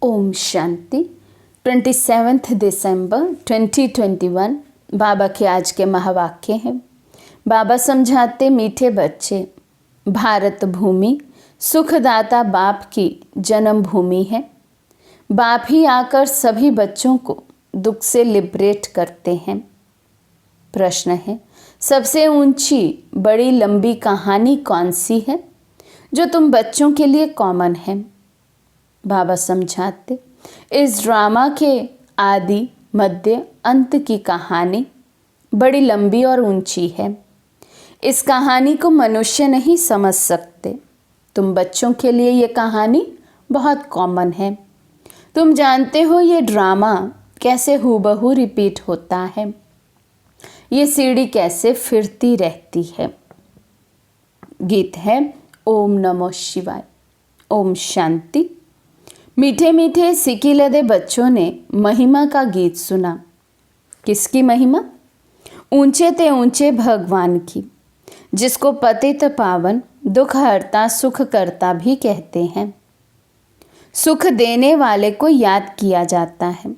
ओम शांति। 27 दिसंबर 2021 बाबा के आज के महावाक्य हैं। बाबा समझाते, मीठे बच्चे, भारत भूमि सुखदाता बाप की जन्म भूमि है। बाप ही आकर सभी बच्चों को दुख से लिबरेट करते हैं। प्रश्न है, सबसे ऊंची बड़ी लंबी कहानी कौन सी है जो तुम बच्चों के लिए कॉमन है? बाबा समझाते, इस ड्रामा के आदि मध्य अंत की कहानी बड़ी लंबी और ऊंची है। इस कहानी को मनुष्य नहीं समझ सकते। तुम बच्चों के लिए ये कहानी बहुत कॉमन है। तुम जानते हो ये ड्रामा कैसे हूबहू रिपीट होता है, ये सीढ़ी कैसे फिरती रहती है। गीत है ओम नमो शिवाय। ओम शांति। मीठे मीठे सिकिलदे बच्चों ने महिमा का गीत सुना। किसकी महिमा? ऊंचे ते ऊंचे भगवान की, जिसको पतित पावन दुख हरता सुख करता भी कहते हैं। सुख देने वाले को याद किया जाता है।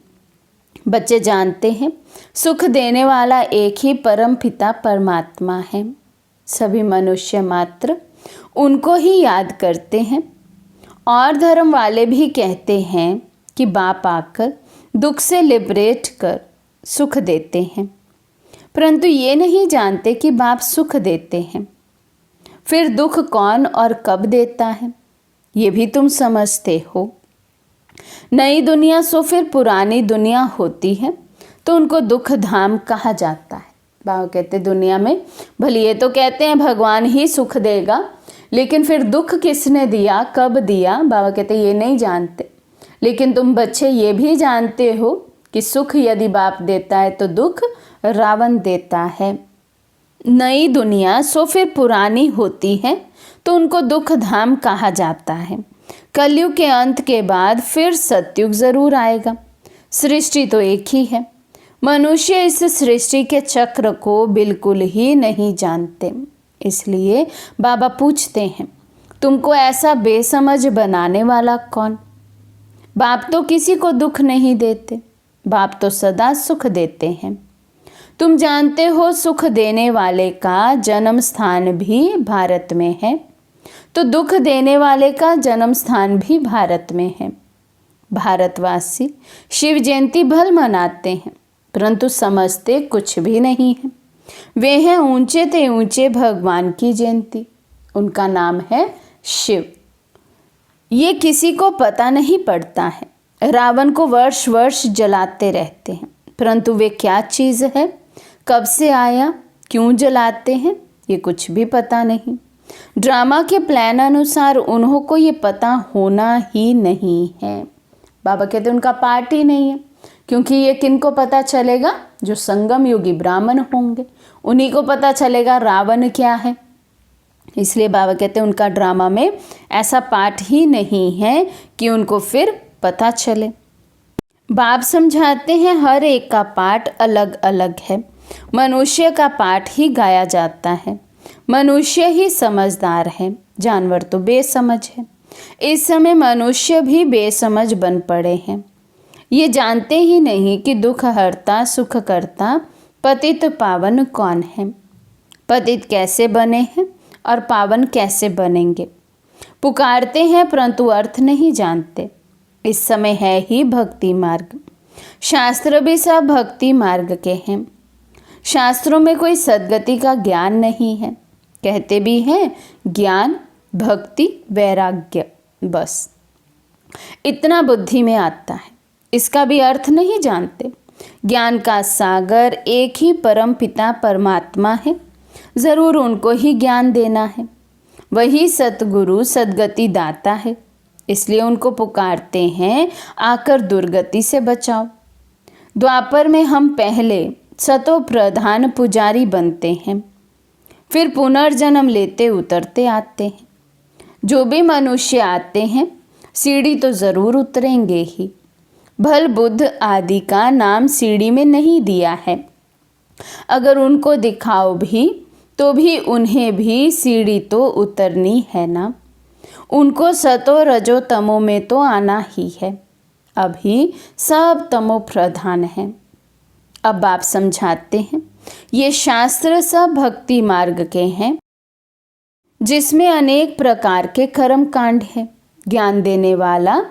बच्चे जानते हैं सुख देने वाला एक ही परम पिता परमात्मा है। सभी मनुष्य मात्र उनको ही याद करते हैं। और धर्म वाले भी कहते हैं कि बाप आकर दुख से लिबरेट कर सुख देते हैं, परंतु ये नहीं जानते कि बाप सुख देते हैं। फिर दुख कौन और कब देता है, ये भी तुम समझते हो। नई दुनिया सो फिर पुरानी दुनिया होती है तो उनको दुख धाम कहा जाता है। बाबा कहते दुनिया में भले ये तो कहते हैं भगवान ही सुख देगा, लेकिन फिर दुख किसने दिया, कब दिया, बाबा कहते ये नहीं जानते। लेकिन तुम बच्चे ये भी जानते हो कि सुख यदि बाप देता है तो दुख रावण देता है। नई दुनिया सो फिर पुरानी होती है तो उनको दुख धाम कहा जाता है। कलयुग के अंत के बाद फिर सतयुग जरूर आएगा। सृष्टि तो एक ही है। मनुष्य इस सृष्टि के चक्र को बिल्कुल ही नहीं जानते। इसलिए बाबा पूछते हैं, तुमको ऐसा बेसमझ बनाने वाला कौन? बाप तो किसी को दुख नहीं देते, बाप तो सदा सुख देते हैं। तुम जानते हो सुख देने वाले का जन्म स्थान भी भारत में है, तो दुख देने वाले का जन्म स्थान भी भारत में है। भारतवासी शिव जयंती भल मनाते हैं, परंतु समझते कुछ भी नहीं है। वे हैं ऊंचे ते ऊंचे भगवान की जयंती, उनका नाम है शिव। ये किसी को पता नहीं पड़ता है। रावण को वर्ष वर्ष जलाते रहते हैं, परंतु वे क्या चीज़ है, कब से आया, क्यों जलाते हैं, ये कुछ भी पता नहीं। ड्रामा के प्लान अनुसार उन्हों को ये पता होना ही नहीं है। बाबा कहते उनका पार्ट ही नहीं है, क्योंकि ये किनको पता चलेगा? जो संगम योगी ब्राह्मण होंगे, उन्हीं को पता चलेगा रावण क्या है। इसलिए बाबा कहते हैं उनका ड्रामा में ऐसा पार्ट ही नहीं है कि उनको फिर पता चले। बाप समझाते हैं हर एक का पार्ट अलग अलग है। मनुष्य का पार्ट ही गाया जाता है। मनुष्य ही समझदार है, जानवर तो बेसमझ है। इस समय मनुष्य भी बेसमझ बन पड़े हैं। ये जानते ही नहीं कि दुख हरता सुख करता पतित पावन कौन है, पतित कैसे बने हैं और पावन कैसे बनेंगे। पुकारते हैं परंतु अर्थ नहीं जानते। इस समय है ही भक्ति मार्ग। शास्त्र भी सब भक्ति मार्ग के हैं। शास्त्रों में कोई सद्गति का ज्ञान नहीं है। कहते भी हैं ज्ञान भक्ति वैराग्य, बस इतना बुद्धि में आता है। इसका भी अर्थ नहीं जानते। ज्ञान का सागर एक ही परम पिता परमात्मा है, ज़रूर उनको ही ज्ञान देना है। वही सतगुरु सदगति दाता है, इसलिए उनको पुकारते हैं आकर दुर्गति से बचाओ। द्वापर में हम पहले सतो प्रधान पुजारी बनते हैं, फिर पुनर्जन्म लेते उतरते आते हैं। जो भी मनुष्य आते हैं सीढ़ी तो ज़रूर उतरेंगे ही। भल बुद्ध आदि का नाम सीढ़ी में नहीं दिया है। अगर उनको दिखाओ भी तो भी उन्हें भी सीढ़ी तो उतरनी है ना। उनको सतो रजो तमो में तो आना ही है। अभी सब तमो प्रधान है। अब बाप समझाते हैं, ये शास्त्र सब भक्ति मार्ग के हैं, जिसमें अनेक प्रकार के कर्म कांड है। ज्ञान देने वाला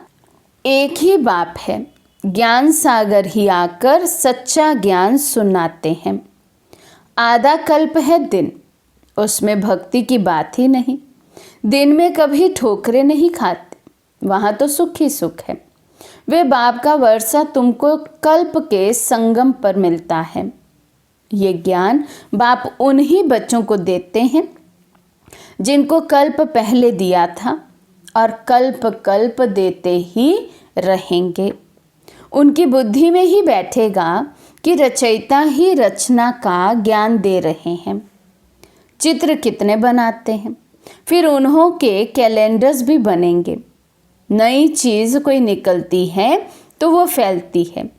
एक ही बाप है। ज्ञान सागर ही आकर सच्चा ज्ञान सुनाते हैं। आधा कल्प है दिन, उसमें भक्ति की बात ही नहीं। दिन में कभी ठोकरे नहीं खाते, वहाँ तो सुख ही सुख है। वे बाप का वर्षा तुमको कल्प के संगम पर मिलता है। ये ज्ञान बाप उन्हीं बच्चों को देते हैं जिनको कल्प पहले दिया था और कल्प कल्प देते ही रहेंगे। उनकी बुद्धि में ही बैठेगा कि रचयिता ही रचना का ज्ञान दे रहे हैं। चित्र कितने बनाते हैं, फिर उन्हों के कैलेंडर्स भी बनेंगे। नई चीज़ कोई निकलती है तो वो फैलती है।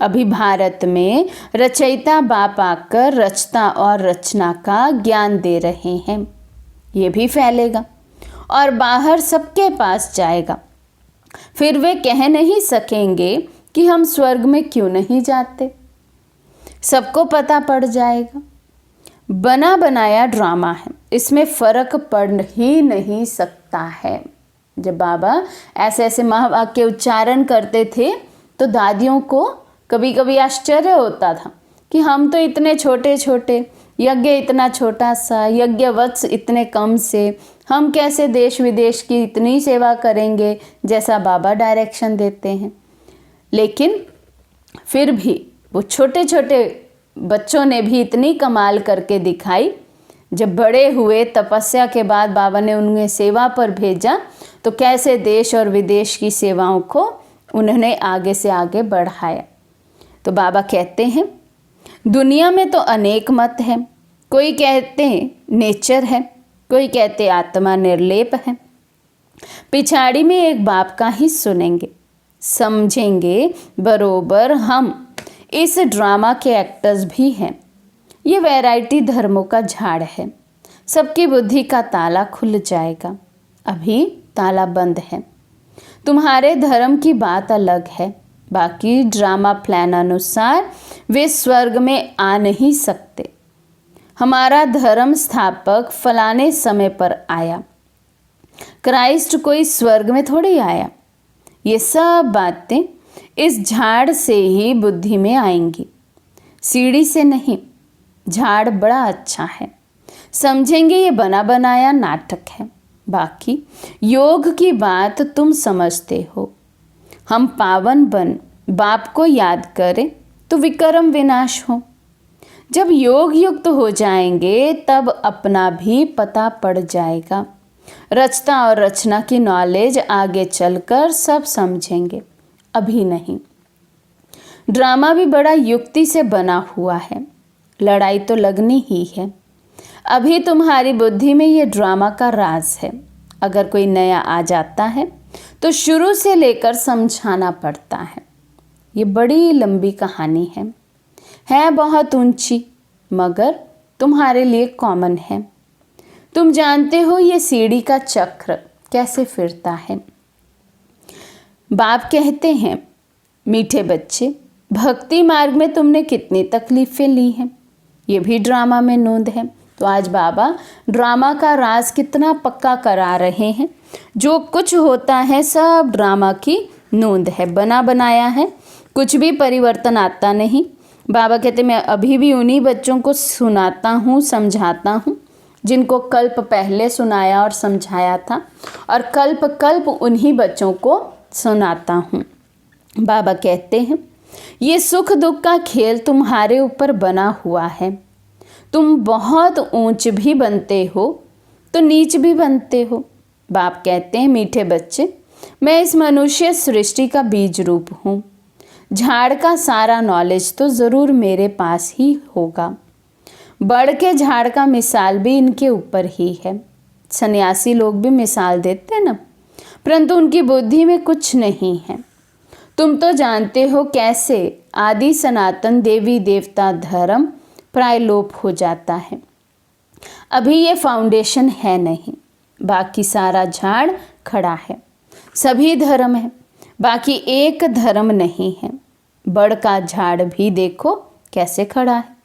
अभी भारत में रचयिता बाप आकर रचता और रचना का ज्ञान दे रहे हैं। ये भी फैलेगा और बाहर सबके पास जाएगा। फिर वे कह नहीं सकेंगे कि हम स्वर्ग में क्यों नहीं जाते। सबको पता पड़ जाएगा। बना बनाया ड्रामा है, इसमें फ़र्क पड़ ही नहीं सकता है। जब बाबा ऐसे ऐसे महावाक्य उच्चारण करते थे तो दादियों को कभी कभी आश्चर्य होता था कि हम तो इतने छोटे छोटे, यज्ञ इतना छोटा सा, यज्ञ वत्स इतने कम से हम कैसे देश विदेश की इतनी सेवा करेंगे जैसा बाबा डायरेक्शन देते हैं। लेकिन फिर भी वो छोटे छोटे बच्चों ने भी इतनी कमाल करके दिखाई। जब बड़े हुए, तपस्या के बाद बाबा ने उन्हें सेवा पर भेजा तो कैसे देश और विदेश की सेवाओं को उन्होंने आगे से आगे बढ़ाया। तो बाबा कहते हैं, दुनिया में तो अनेक मत हैं। कोई कहते हैं नेचर है, कोई कहते आत्मा निर्लेप है। पिछाड़ी में एक बाप का ही सुनेंगे, समझेंगे बरोबर हम इस ड्रामा के एक्टर्स भी हैं। ये वैरायटी धर्मों का झाड़ है। सबकी बुद्धि का ताला खुल जाएगा। अभी ताला बंद है। तुम्हारे धर्म की बात अलग है, बाकी ड्रामा प्लान अनुसार वे स्वर्ग में आ नहीं सकते। हमारा धर्म स्थापक फलाने समय पर आया, क्राइस्ट कोई स्वर्ग में थोड़ी आया। ये सब बातें इस झाड़ से ही बुद्धि में आएंगी, सीढ़ी से नहीं। झाड़ बड़ा अच्छा है, समझेंगे ये बना बनाया नाटक है। बाकी योग की बात तुम समझते हो। हम पावन बन बाप को याद करें तो विक्रम विनाश हो। जब योग युक्त हो जाएंगे तब अपना भी पता पड़ जाएगा। रचना और रचना की नॉलेज आगे चलकर सब समझेंगे, अभी नहीं। ड्रामा भी बड़ा युक्ति से बना हुआ है, लड़ाई तो लगनी ही है। अभी तुम्हारी बुद्धि में ये ड्रामा का राज है। अगर कोई नया आ जाता है तो शुरू से लेकर समझाना पड़ता है। ये बड़ी लंबी कहानी है बहुत ऊंची, मगर तुम्हारे लिए कॉमन है। तुम जानते हो ये सीढ़ी का चक्र कैसे फिरता है। बाप कहते हैं, मीठे बच्चे, भक्ति मार्ग में तुमने कितनी तकलीफ़ें ली हैं, ये भी ड्रामा में नोंद है। तो आज बाबा ड्रामा का राज कितना पक्का करा रहे हैं। जो कुछ होता है सब ड्रामा की नोंद है, बना बनाया है, कुछ भी परिवर्तन आता नहीं। बाबा कहते मैं अभी भी उन्हीं बच्चों को सुनाता हूँ, समझाता हूँ जिनको कल्प पहले सुनाया और समझाया था, और कल्प कल्प उन्हीं बच्चों को सुनाता हूँ। बाबा कहते हैं ये सुख दुख का खेल तुम्हारे ऊपर बना हुआ है। तुम बहुत ऊंच भी बनते हो तो नीच भी बनते हो। बाप कहते हैं, मीठे बच्चे, मैं इस मनुष्य सृष्टि का बीज रूप हूँ। झाड़ का सारा नॉलेज तो ज़रूर मेरे पास ही होगा। बढ़ के झाड़ का मिसाल भी इनके ऊपर ही है। सन्यासी लोग भी मिसाल देते हैं ना, परंतु उनकी बुद्धि में कुछ नहीं है। तुम तो जानते हो कैसे आदि सनातन देवी देवता धर्म प्राय लोप हो जाता है। अभी ये फाउंडेशन है नहीं, बाकी सारा झाड़ खड़ा है। सभी धर्म है, बाकी एक धर्म नहीं है। बड़ का झाड़ भी देखो कैसे खड़ा है,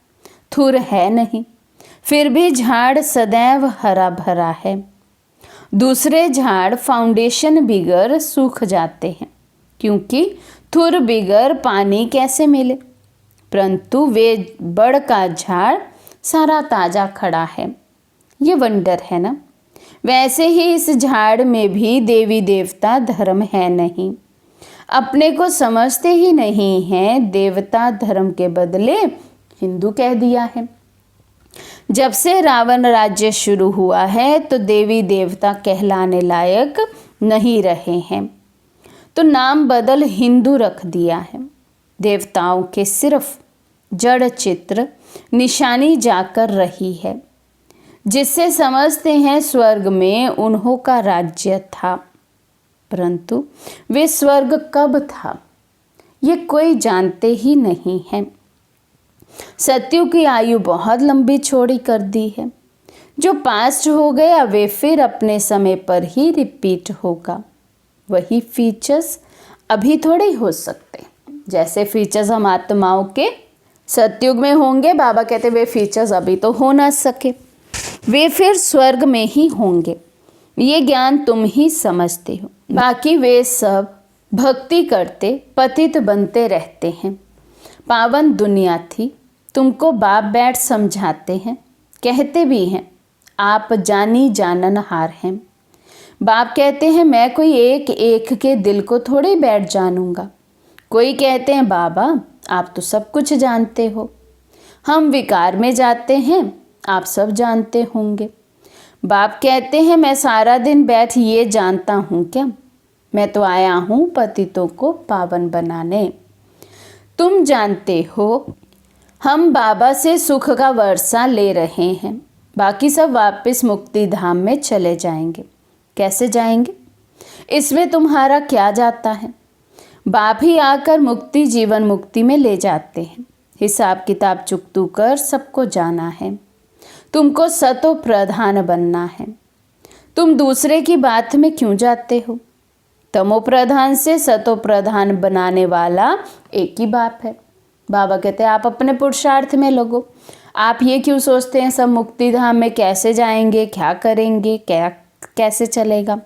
थुर है नहीं, फिर भी झाड़ सदैव हरा भरा है। दूसरे झाड़ फाउंडेशन बिगर सूख जाते हैं, क्योंकि थुर बिगर पानी कैसे मिले, परंतु वे बड़ का झाड़ सारा ताजा खड़ा है। ये वंडर है ना। वैसे ही इस झाड़ में भी देवी देवता धर्म है नहीं, अपने को समझते ही नहीं हैं। देवता धर्म के बदले हिंदू कह दिया है। जब से रावण राज्य शुरू हुआ है तो देवी देवता कहलाने लायक नहीं रहे हैं, तो नाम बदल हिंदू रख दिया है। देवताओं के सिर्फ जड़ चित्र निशानी जाकर रही है, जिससे समझते हैं स्वर्ग में उन्हों का राज्य था, परंतु वे स्वर्ग कब था ये कोई जानते ही नहीं है। सत्युग की आयु बहुत लंबी चौड़ी कर दी है। जो पास्ट हो गया वे फिर अपने समय पर ही रिपीट होगा। वही फीचर्स अभी थोड़े हो सकते, जैसे फीचर्स हम आत्माओं के सत्युग में होंगे, बाबा कहते वे फीचर्स अभी तो हो ना सके, वे फिर स्वर्ग में ही होंगे। ये ज्ञान तुम ही समझते हो, बाकी वे सब भक्ति करते पतित बनते रहते हैं। पावन दुनिया थी, तुमको बाप बैठ समझाते हैं, कहते भी हैं आप जानी जाननहार हैं। बाप कहते हैं मैं कोई एक एक के दिल को थोड़े बैठ जानूंगा। कोई कहते हैं बाबा आप तो सब कुछ जानते हो। हम विकार में जाते हैं, आप सब जानते होंगे। बाप कहते हैं मैं सारा दिन बैठ ये जानता हूँ क्या, मैं तो आया हूँ पतितों को पावन बनाने। तुम जानते हो हम बाबा से सुख का वर्षा ले रहे हैं, बाकी सब वापस मुक्ति धाम में चले जाएंगे। कैसे जाएंगे, इसमें तुम्हारा क्या जाता है। बाप ही आकर मुक्ति जीवन मुक्ति में ले जाते हैं। हिसाब किताब चुकतू कर सबको जाना है। तुमको सतो प्रधान बनना है। तुम दूसरे की बात में क्यों जाते हो। तमो प्रधान से सतो प्रधान बनाने वाला एक ही बाप है। बाबा कहते हैं आप अपने पुरुषार्थ में लगो। आप ये क्यों सोचते हैं सब मुक्ति धाम में कैसे जाएंगे, क्या करेंगे, क्या कैसे चलेगा।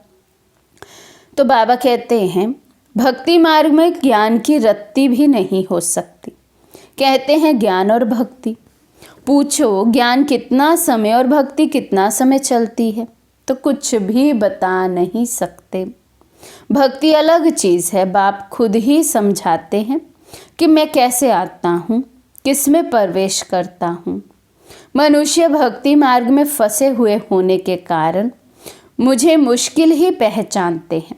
तो बाबा कहते हैं भक्ति मार्ग में ज्ञान की रत्ती भी नहीं हो सकती। कहते हैं ज्ञान और भक्ति, पूछो ज्ञान कितना समय और भक्ति कितना समय चलती है, तो कुछ भी बता नहीं सकते। भक्ति अलग चीज़ है। बाप खुद ही समझाते हैं कि मैं कैसे आता हूँ, किस में प्रवेश करता हूँ। मनुष्य भक्ति मार्ग में फंसे हुए होने के कारण मुझे मुश्किल ही पहचानते हैं,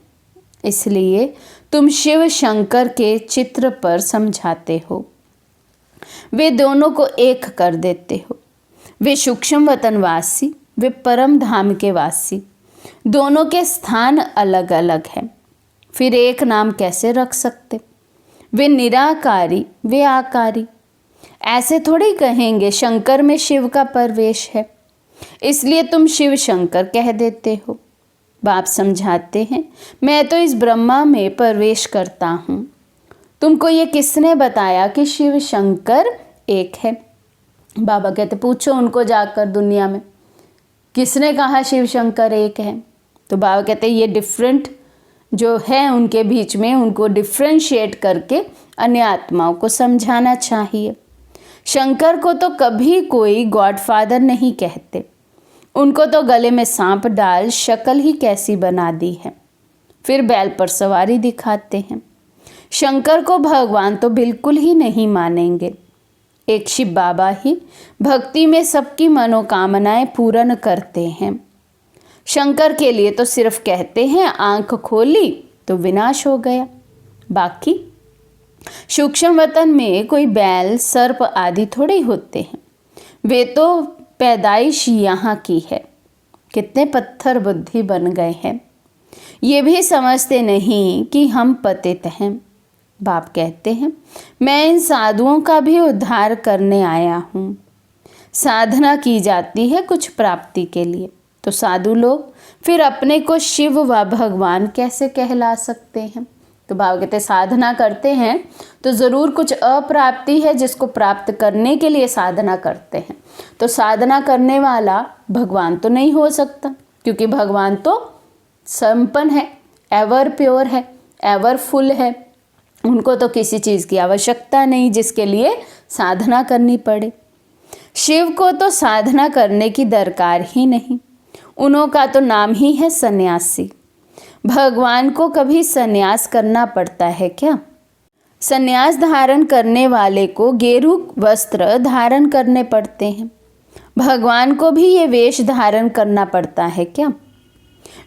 इसलिए तुम शिव शंकर के चित्र पर समझाते हो। वे दोनों को एक कर देते हो। वे सूक्ष्म वतनवासी, वे परम धाम के वासी, दोनों के स्थान अलग अलग हैं, फिर एक नाम कैसे रख सकते। वे निराकारी, वे आकारी। ऐसे थोड़ी कहेंगे शंकर में शिव का प्रवेश है, इसलिए तुम शिव शंकर कह देते हो। बाप समझाते हैं मैं तो इस ब्रह्मा में प्रवेश करता हूँ। तुमको ये किसने बताया कि शिव शंकर एक है। बाबा कहते पूछो उनको जाकर दुनिया में किसने कहा शिव शंकर एक है। तो बाबा कहते ये डिफरेंट जो है उनके बीच में उनको डिफ्रेंशिएट करके अन्य आत्माओं को समझाना चाहिए। शंकर को तो कभी कोई गॉडफादर नहीं कहते। उनको तो गले में सांप डाल शक्ल ही कैसी बना दी है, फिर बैल पर सवारी दिखाते हैं। शंकर को भगवान तो बिल्कुल ही नहीं मानेंगे। एक शिव बाबा ही भक्ति में सबकी मनोकामनाएं पूर्ण करते हैं। शंकर के लिए तो सिर्फ कहते हैं आंख खोली तो विनाश हो गया। बाकी सूक्ष्म वतन में कोई बैल सर्प आदि थोड़े होते हैं, वे तो पैदाइश यहाँ की है। कितने पत्थर बुद्धि बन गए हैं, ये भी समझते नहीं कि हम पतित हैं। बाप कहते हैं मैं इन साधुओं का भी उद्धार करने आया हूँ। साधना की जाती है कुछ प्राप्ति के लिए, तो साधु लोग फिर अपने को शिव व भगवान कैसे कहला सकते हैं। तो बाबा कहते साधना करते हैं तो ज़रूर कुछ अप्राप्ति है जिसको प्राप्त करने के लिए साधना करते हैं। तो साधना करने वाला भगवान तो नहीं हो सकता, क्योंकि भगवान तो संपन्न है, एवर प्योर है, एवर फुल है। उनको तो किसी चीज़ की आवश्यकता नहीं जिसके लिए साधना करनी पड़े। शिव को तो साधना करने की दरकार ही नहीं, उनका तो नाम ही है सन्यासी। भगवान को कभी सन्यास करना पड़ता है क्या? सन्यास धारण करने वाले को गेरू वस्त्र धारण करने पड़ते हैं। भगवान को भी ये वेश धारण करना पड़ता है क्या?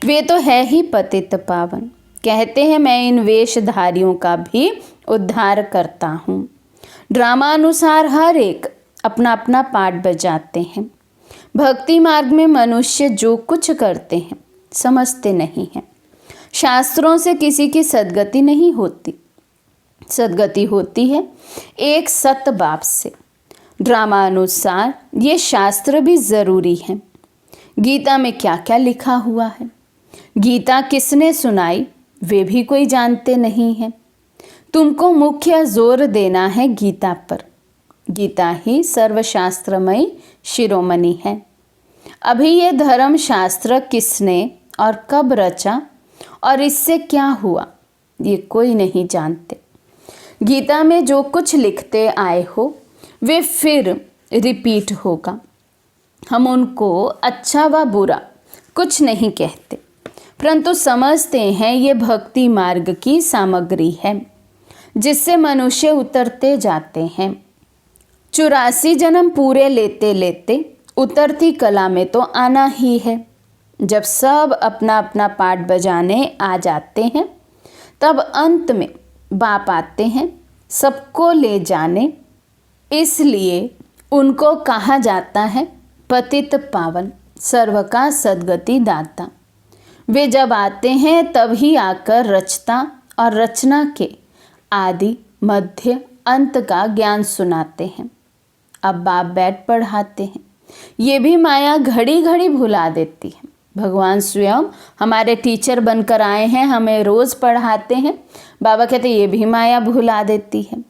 वे तो है ही पतित पावन। कहते हैं मैं इन वेशधारियों का भी उद्धार करता हूँ। ड्रामानुसार हर एक अपना अपना पार्ट बजाते हैं। भक्ति मार्ग में मनुष्य जो कुछ करते हैं समझते नहीं हैं। शास्त्रों से किसी की सद्गति नहीं होती, सद्गति होती है एक सत बाप से। ड्रामानुसार ये शास्त्र भी ज़रूरी है। गीता में क्या क्या लिखा हुआ है, गीता किसने सुनाई, वे भी कोई जानते नहीं हैं। तुमको मुख्य जोर देना है गीता पर। गीता ही सर्वशास्त्रमयी शिरोमणि है। अभी ये धर्म शास्त्र किसने और कब रचा और इससे क्या हुआ, ये कोई नहीं जानते। गीता में जो कुछ लिखते आए हो वे फिर रिपीट होगा। हम उनको अच्छा व बुरा कुछ नहीं कहते, परंतु समझते हैं ये भक्ति मार्ग की सामग्री है जिससे मनुष्य उतरते जाते हैं। 84 जन्म पूरे लेते लेते उतरती कला में तो आना ही है। जब सब अपना अपना पार्ट बजाने आ जाते हैं तब अंत में बाप आते हैं सबको ले जाने। इसलिए उनको कहा जाता है पतित पावन, सर्व का सद्गति दाता। वे जब आते हैं तभी आकर रचता और रचना के आदि मध्य अंत का ज्ञान सुनाते हैं। अब बाप बैठ पढ़ाते हैं। ये भी माया घड़ी घड़ी भुला देती है। भगवान स्वयं हमारे टीचर बनकर आए हैं, हमें रोज़ पढ़ाते हैं। बाबा कहते ये भी माया भुला देती है।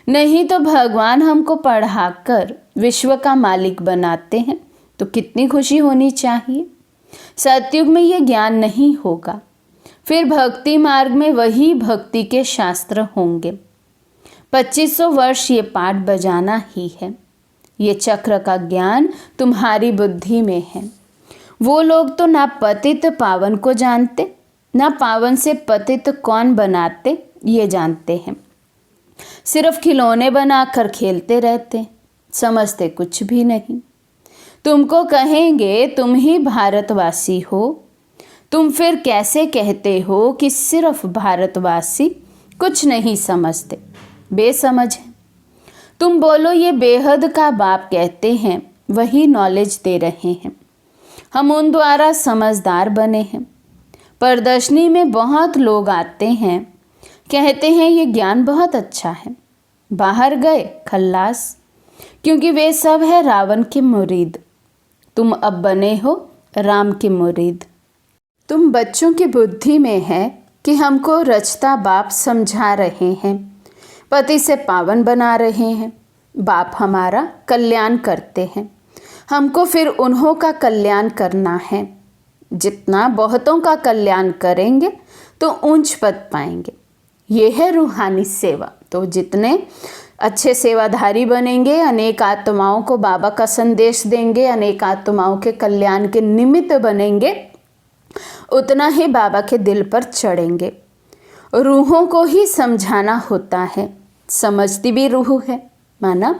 नहीं तो भगवान हमको पढ़ाकर विश्व का मालिक बनाते हैं तो कितनी खुशी होनी चाहिए। सतयुग में ये ज्ञान नहीं होगा, फिर भक्ति मार्ग में वही भक्ति के शास्त्र होंगे। 2500 वर्ष ये पाठ बजाना ही है। ये चक्र का ज्ञान तुम्हारी बुद्धि में है। वो लोग तो ना पतित पावन को जानते, ना पावन से पतित कौन बनाते ये जानते हैं। सिर्फ खिलौने बनाकर खेलते रहते, समझते कुछ भी नहीं। तुमको कहेंगे तुम ही भारतवासी हो, तुम फिर कैसे कहते हो कि सिर्फ भारतवासी कुछ नहीं समझते, बेसमझ है। तुम बोलो ये बेहद का बाप कहते हैं, वही नॉलेज दे रहे हैं। हम उन द्वारा समझदार बने हैं। प्रदर्शनी में बहुत लोग आते हैं, कहते हैं ये ज्ञान बहुत अच्छा है, बाहर गए खल्लास, क्योंकि वे सब है रावण के मुरीद। तुम अब बने हो राम के मुरीद। तुम बच्चों की बुद्धि में है कि हमको रचता बाप समझा रहे हैं, पति से पावन बना रहे हैं। बाप हमारा कल्याण करते हैं, हमको फिर उन्हों का कल्याण करना है। जितना बहुतों का कल्याण करेंगे तो ऊंच पद पाएंगे। ये है रूहानी सेवा। तो जितने अच्छे सेवाधारी बनेंगे, अनेक आत्माओं को बाबा का संदेश देंगे, अनेक आत्माओं के कल्याण के निमित्त बनेंगे, उतना ही बाबा के दिल पर चढ़ेंगे। रूहों को ही समझाना होता है, समझती भी रूह है। माना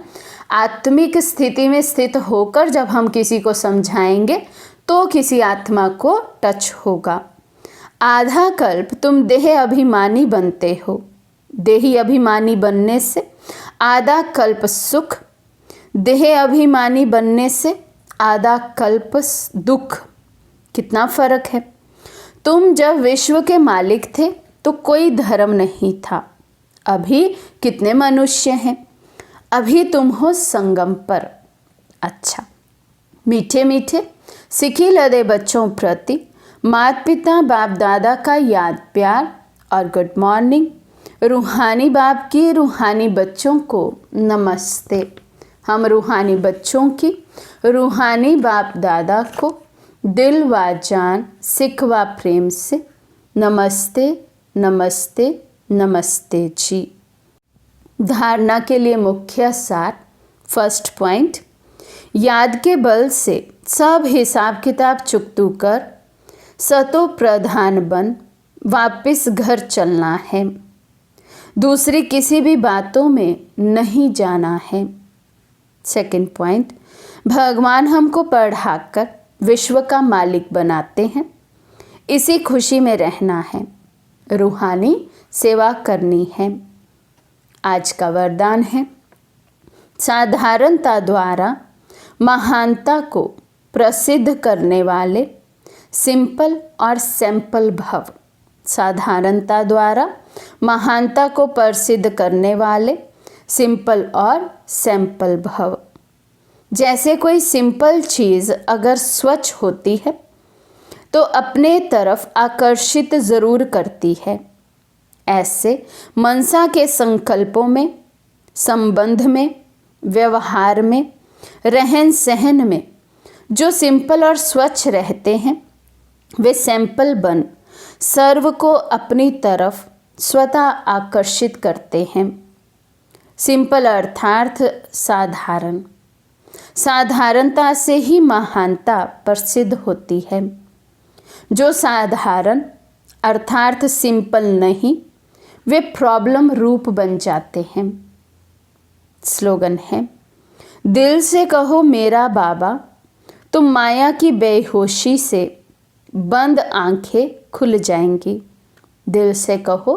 आत्मिक स्थिति में स्थित होकर जब हम किसी को समझाएंगे तो किसी आत्मा को टच होगा। आधा कल्प तुम देह अभिमानी बनते हो, देही अभिमानी बनने से आधा कल्प सुख, देह अभिमानी बनने से आधा कल्प दुख। कितना फर्क है। तुम जब विश्व के मालिक थे तो कोई धर्म नहीं था। अभी कितने मनुष्य हैं, अभी तुम हो संगम पर। अच्छा, मीठे मीठे सिखी लदे बच्चों प्रति माता पिता बाप दादा का याद प्यार और गुड मॉर्निंग। रूहानी बाप की रूहानी बच्चों को नमस्ते। हम रूहानी बच्चों की रूहानी बाप दादा को दिल व जान सिख व प्रेम से नमस्ते नमस्ते नमस्ते जी। धारणा के लिए मुख्य सार। फर्स्ट पॉइंट, याद के बल से सब हिसाब किताब चुकतू कर सतो प्रधान बन वापस घर चलना है। दूसरी किसी भी बातों में नहीं जाना है। सेकंड पॉइंट, भगवान हमको पढ़ाकर विश्व का मालिक बनाते हैं। इसी खुशी में रहना है, रूहानी सेवा करनी है। आज का वरदान है, साधारणता द्वारा महानता को प्रसिद्ध करने वाले सिंपल और सैंपल भव। साधारणता द्वारा महानता को प्रसिद्ध करने वाले सिंपल और सैंपल भव। जैसे कोई सिंपल चीज़ अगर स्वच्छ होती है तो अपने तरफ आकर्षित ज़रूर करती है, ऐसे मनसा के संकल्पों में, संबंध में, व्यवहार में, रहन सहन में जो सिंपल और स्वच्छ रहते हैं वे सैंपल बन सर्व को अपनी तरफ स्वतः आकर्षित करते हैं। सिंपल अर्थात साधारण। साधारणता से ही महानता प्रसिद्ध होती है। जो साधारण अर्थात सिंपल नहीं वे प्रॉब्लम रूप बन जाते हैं। स्लोगन है, दिल से कहो मेरा बाबा तो माया की बेहोशी से बंद आंखें खुल जाएंगी। दिल से कहो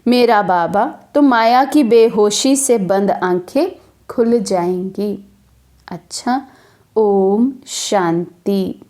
मेरा बाबा तो माया की बेहोशी से बंद आंखें खुल जाएंगी। अच्छा, ओम शांति।